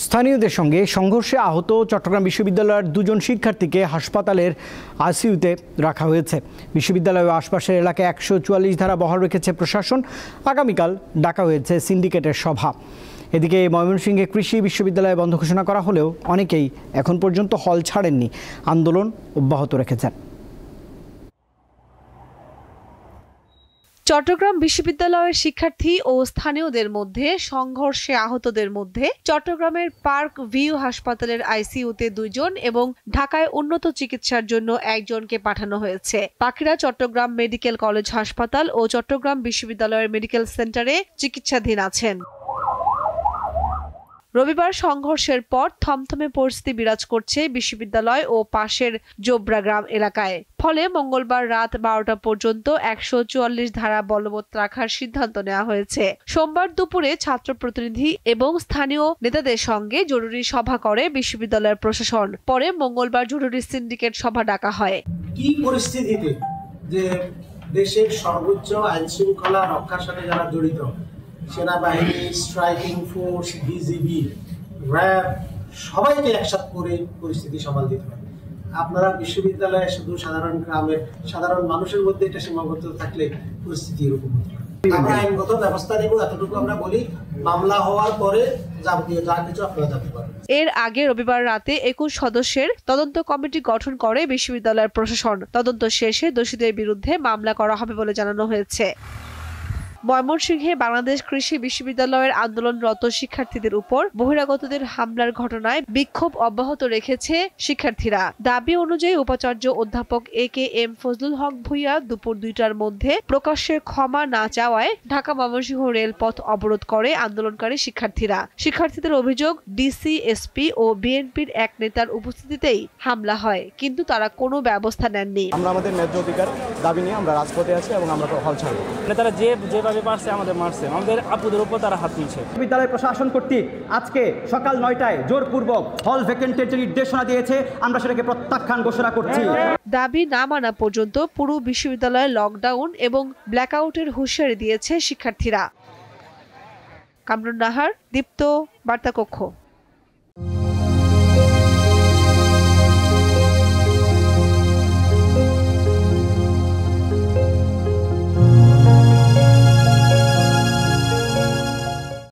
স্থানীয়দের সঙ্গে সংঘর্ষে আহত চট্টগ্রাম বিশ্ববিদ্যালয়ের দুজন শিক্ষার্থীকে হাসপাতালের আইসিইউতে রাখা হয়েছে। বিশ্ববিদ্যালয় ও আশপাশের এলাকায় 144 ধারা বহাল রেখেছে প্রশাসন। আগামীকাল ডাকা হয়েছে সিন্ডিকেটের সভা। এদিকে ময়মনসিংহে কৃষি বিশ্ববিদ্যালয় বন্ধ ঘোষণা করা হলেও অনেকেই এখন পর্যন্ত হল ছাড়েননি, আন্দোলন অব্যাহত রেখেছেন। চট্টগ্রাম বিশ্ববিদ্যালয়ের শিক্ষার্থী ও স্থানীয়দের মধ্যে সংঘর্ষে আহতদের মধ্যে চট্টগ্রামের পার্ক ভিউ হাসপাতালের আইসিইউতে 2 জন এবং ঢাকায় উন্নত চিকিৎসার জন্য 1 জনকে পাঠানো হয়েছে। বাকিরা চট্টগ্রাম মেডিকেল কলেজ হাসপাতাল ও চট্টগ্রাম বিশ্ববিদ্যালয়ের মেডিকেল সেন্টারে চিকিৎসাধীন আছেন। রবিবার সংঘর্ষের পর থমথমে পরিস্থিতি বিরাজ করছে বিশ্ববিদ্যালয় ও পাশের জোবরা গ্রাম এলাকায়। ফলে মঙ্গলবার রাত 12টা পর্যন্ত 144 ধারা বলবৎ রাখার সিদ্ধান্ত নেওয়া হয়েছে। সোমবার দুপুরে ছাত্র প্রতিনিধি এবং স্থানীয় নেতাদের সঙ্গে জরুরি সভা করে বিশ্ববিদ্যালয়ের প্রশাসন। পরে মঙ্গলবার জরুরি সিন্ডিকেট সভা ডাকা হয়। কি পরিস্থিতিতে যে দেশের সর্বোচ্চ আইন শৃঙ্খলা রক্ষার সাথে যারা জড়িত, সেনাবাহিনী, স্ট্রাইকিং ফোর্স, বিজিবি, র্যাব, সবাইকে একসাথে করে পরিস্থিতি সামাল দিতে হবে। আপনারা বিশ্ববিদ্যালয়ে শুধু সাধারণ গ্রামের সাধারণ মানুষের মধ্যে এটা সীমাবদ্ধ থাকলে পরিস্থিতি এরকম হতে পারে। আমরা আইনগত ব্যবস্থা নেব, এতটুকু আমরা বলি। মামলা হওয়ার পরে যাবতীয় যা কিছু আপনারা জানতে পারবেন। এর আগে রবিবার রাতে 21 সদস্যের তদন্ত কমিটি গঠন করে বিশ্ববিদ্যালয়ের প্রশাসন। তদন্ত শেষে দোষীদের বিরুদ্ধে মামলা করা হবে বলে জানানো হয়েছে। ময়মনসিংহে বাংলাদেশ কৃষি বিশ্ববিদ্যালয়ের আন্দোলনরত শিক্ষার্থীদের উপর বহিরাগতদের হামলার ঘটনায় বিক্ষোভ অব্যাহত রেখেছে শিক্ষার্থীরা। দাবি অনুযায়ী উপাচার্য অধ্যাপক এ.কে.এম. ফজলুল হক ভূঁইয়া দুপুর 2টার মধ্যে প্রকাশ্যে ক্ষমা না চাওয়ায় ঢাকা ময়মনসিংহ রেলপথ অবরোধ করে আন্দোলনকারী শিক্ষার্থীরা। শিক্ষার্থীদের অভিযোগ, ডিসি, এসপি ও বিএনপির এক নেতার উপস্থিতিতেই হামলা হয়, কিন্তু তারা কোনো ব্যবস্থা নেননি। আমরা আমাদের ন্যায্য অধিকার দাবি নিয়ে আমরা রাজপথে আছি এবং আমরা হল ছাড়ব। নেতারা যেভাবে মারছে আমাদের আপুদের উপর তারা হাত দিয়েছে। বিদ্যালয় প্রশাসন কর্তৃক আজকে সকাল 9টায় জোরপূর্বক হল ভ্যাকেন্টের যে নির্দেশনা দিয়েছে, আমরা সেটাকে প্রত্যাখ্যান ঘোষণা করছি। দাবি না মানা পর্যন্ত পুরো বিশ্ববিদ্যালয়ে লকডাউন এবং ব্ল্যাকআউটের হুঁশিয়ারি দিয়েছে শিক্ষার্থীরা। কামরুন নাহার, দীপ্ত, বার্তা কক্ষ।